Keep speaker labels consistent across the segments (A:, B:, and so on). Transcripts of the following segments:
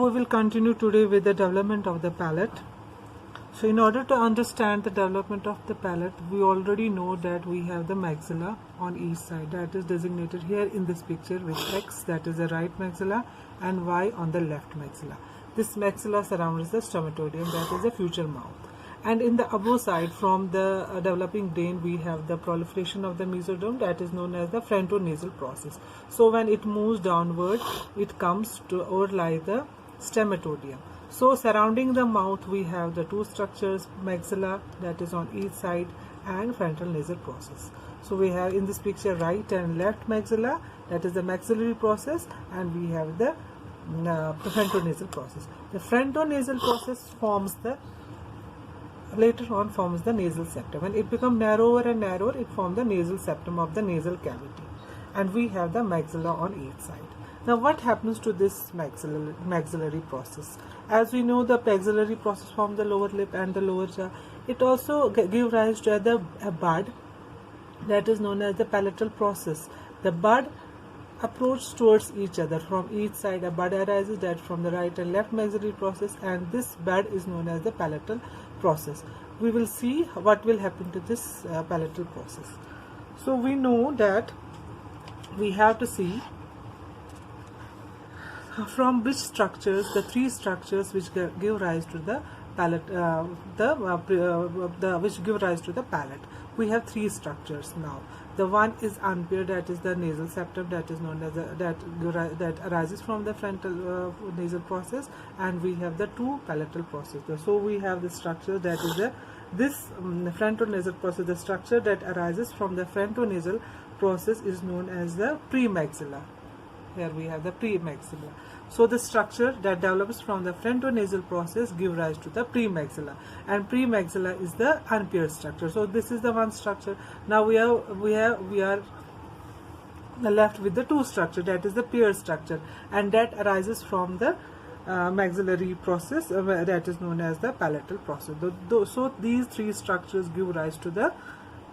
A: we will continue today with the development of the palate. So in order to understand the development of the palate, we already know that we have the maxilla on each side, that is designated here in this picture with X, that is the right maxilla, and Y on the left maxilla. This maxilla surrounds the stomatodium, that is the future mouth. And in the above side, from the developing brain, we have the proliferation of the mesoderm, that is known as the frontonasal process. So when it moves downward, it comes to overlie the stomatodium. So surrounding the mouth, we have the two structures, maxilla, that is on each side, and frontal nasal process. So we have in this picture right and left maxilla, that is the maxillary process, and we have the frontonasal process. The frontonasal process later on forms the nasal septum. When it becomes narrower and narrower, it forms the nasal septum of the nasal cavity, and we have the maxilla on each side. Now what happens to this maxillary process? As we know, the maxillary process forms the lower lip and the lower jaw. It also gives rise to a bud, that is known as the palatal process. The bud approach towards each other from each side. A bud arises, that from the right and left maxillary process, and this bud is known as the palatal process. We will see what will happen to this palatal process. So we know that we have to see from which structures, the three structures which give rise to the palate, which give rise to the palate. We have three structures now. The one is unpaired, that is the nasal septum, that is known as that arises from the frontal nasal process, and we have the two palatal processes. So we have the structure that is this frontonasal process. The structure that arises from the frontonasal process is known as the premaxilla. Here we have the premaxilla. So the structure that develops from the frontonasal process gives rise to the premaxilla, and premaxilla is the unpaired structure. So this is the one structure. Now we are left with the two structure, that is the paired structure, and that arises from the maxillary process, that is known as the palatal process. So these three structures give rise to the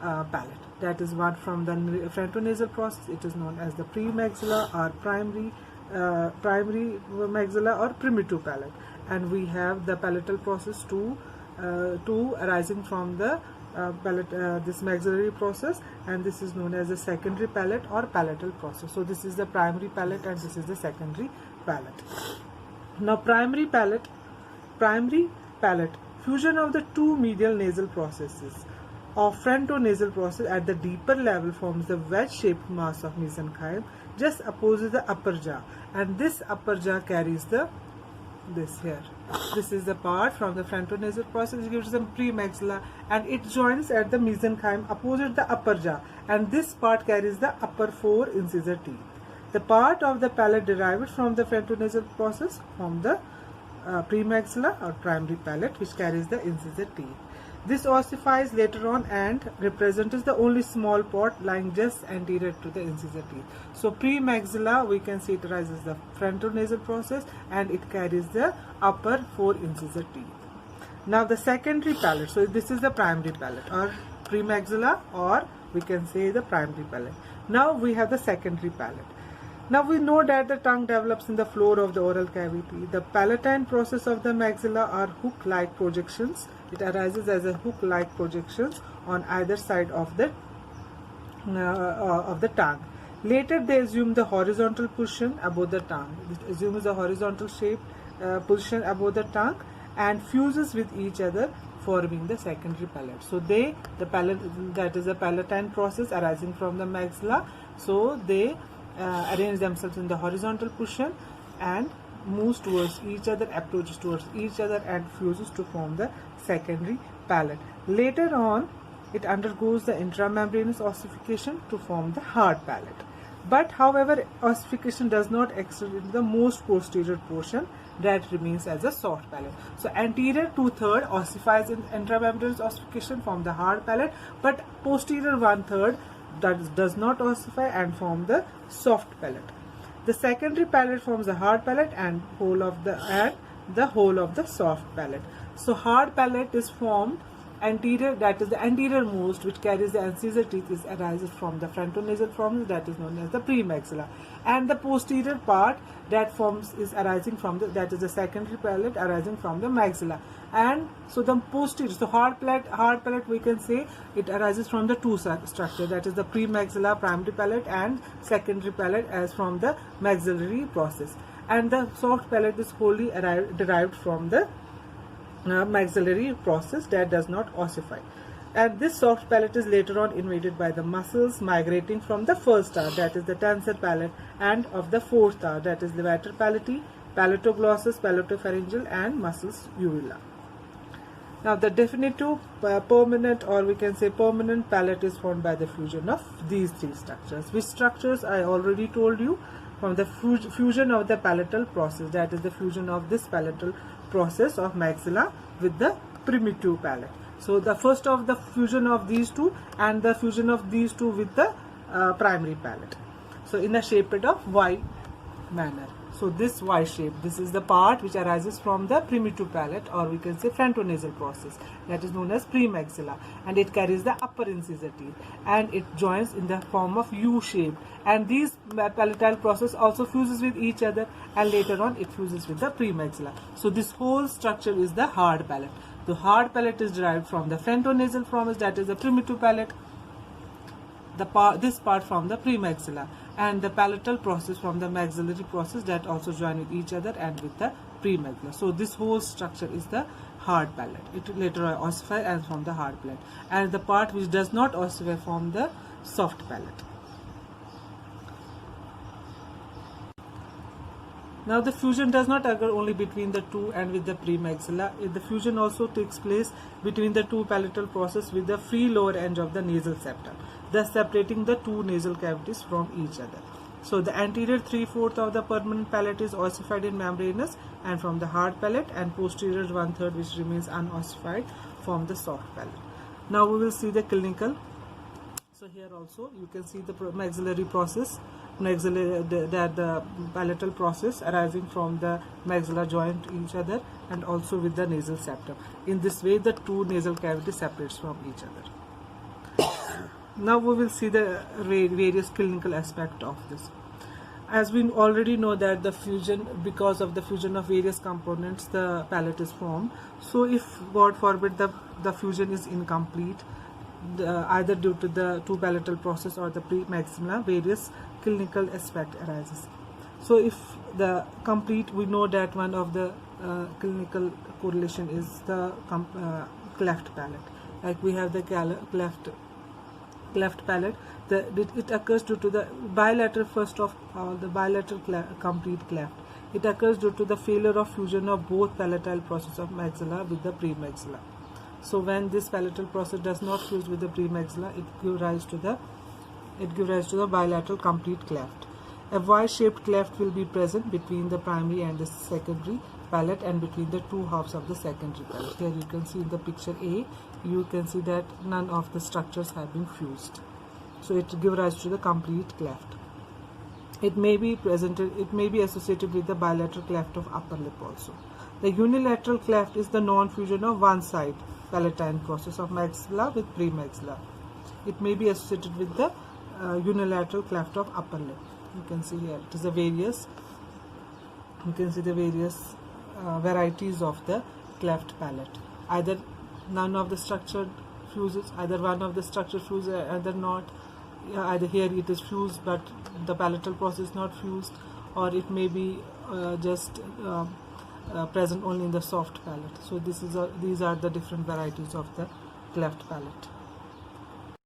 A: palate. That is one from the frontonasal process. It is known as the premaxilla or primary maxilla or primitive palate, and we have the palatal process two arising from the this maxillary process, and this is known as the secondary palate or palatal process. So this is the primary palate and this is the secondary palate. Now primary palate, fusion of the two medial nasal processes of frontonasal process at the deeper level forms the wedge-shaped mass of mesenchyme, just opposes the upper jaw, and this upper jaw carries this here. This is the part from the frontonasal process, it gives them premaxilla, and it joins at the mesenchyme opposite the upper jaw, and this part carries the upper four incisor teeth. The part of the palate derived from the frontonasal process from the premaxilla or primary palate, which carries the incisor teeth. This ossifies later on and represents the only small part lying just anterior to the incisor teeth. So premaxilla, we can see it arises the frontonasal process and it carries the upper four incisor teeth. Now the secondary palate, so this is the primary palate or premaxilla, or we can say the primary palate. Now we have the secondary palate. Now we know that the tongue develops in the floor of the oral cavity. The palatine process of the maxilla are hook-like projections. It arises as a hook-like projections on either side of the tongue. Later they assume the horizontal position above the tongue. It assumes the horizontal shape position above the tongue and fuses with each other, forming the secondary palate. So the palate, that is the palatine process arising from the maxilla. So they arrange themselves in the horizontal position and moves towards each other, approaches towards each other, and fuses to form the secondary palate. Later on, it undergoes the intramembranous ossification to form the hard palate. But however, ossification does not extend into the most posterior portion, that remains as a soft palate. So anterior 2/3 ossifies in intramembranous ossification from the hard palate, but posterior 1/3 that does not ossify and form the soft palate. The secondary palate forms the hard palate and the whole of the soft palate. So hard palate is formed anterior, that is the anterior most, which carries the incisor teeth, arises from the frontonasal forms, that is known as the premaxilla, and the posterior part that forms is arising from the, that is the secondary palate, arising from the maxilla. And so the posterior, so hard palate we can say it arises from the two structure, that is the premaxilla, primary palate, and secondary palate as from the maxillary process. And the soft palate is wholly derived from the maxillary process that does not ossify. And this soft palate is later on invaded by the muscles migrating from the first hour, that is the tensor palate, and of the fourth hour, that is levator palati, palatoglossus, palatopharyngeal, and muscles uvula. Now the definitive permanent, or we can say permanent palate, is formed by the fusion of these three structures. Which structures I already told you, from the fusion of the palatal process, that is the fusion of this palatal process of maxilla with the primitive palate. So the first of the fusion of these two, and the fusion of these two with the primary palate. So in a shaped of Y manner. So this Y shape, this is the part which arises from the primitive palate, or we can say frontonasal process, that is known as premaxilla, and it carries the upper incisor teeth, and it joins in the form of U shape, and these palatal process also fuses with each other, and later on it fuses with the premaxilla. So this whole structure is the hard palate. The hard palate is derived from the frontonasal forms, that is the primitive palate, this part from the premaxilla, and the palatal process from the maxillary process that also join with each other and with the premaxilla. So this whole structure is the hard palate. It later ossify and from the hard palate, and the part which does not ossify from the soft palate. Now the fusion does not occur only between the two and with the premaxilla. The fusion also takes place between the two palatal process with the free lower edge of the nasal septum, thus separating the two nasal cavities from each other. So the anterior 3/4 of the permanent palate is ossified in membranous and from the hard palate, and posterior 1/3 which remains unossified from the soft palate. Now we will see the clinical. So here also you can see the maxillary process, the palatal process arising from the maxilla joint each other and also with the nasal septum. In this way the two nasal cavities separates from each other. Now we will see the various clinical aspect of this. As we already know that the fusion, because of the fusion of various components, the palate is formed. So if God forbid the fusion is incomplete, either due to the two palatal process or the premaxilla, various clinical aspect arises. So if the complete, we know that one of the clinical correlation is the cleft palate. Like we have the cleft palate, it occurs due to the bilateral, first of all the bilateral complete cleft. It occurs due to the failure of fusion of both palatal process of maxilla with the premaxilla. So when this palatal process does not fuse with the premaxilla, it gives rise to the bilateral complete cleft. A Y-shaped cleft will be present between the primary and the secondary palate and between the two halves of the secondary palate. Here you can see in the picture A, you can see that none of the structures have been fused. So it gives rise to the complete cleft. It may be associated with the bilateral cleft of upper lip also. The unilateral cleft is the non-fusion of one side palatine process of maxilla with premaxilla. It may be associated with the unilateral cleft of upper lip. You can see here it is the various. You can see the various varieties of the cleft palate. Either none of the structure fuses, either one of the structure fuses, either not. Either here it is fused but the palatal process is not fused, or it may be just present only in the soft palate. So these are the different varieties of the cleft palate.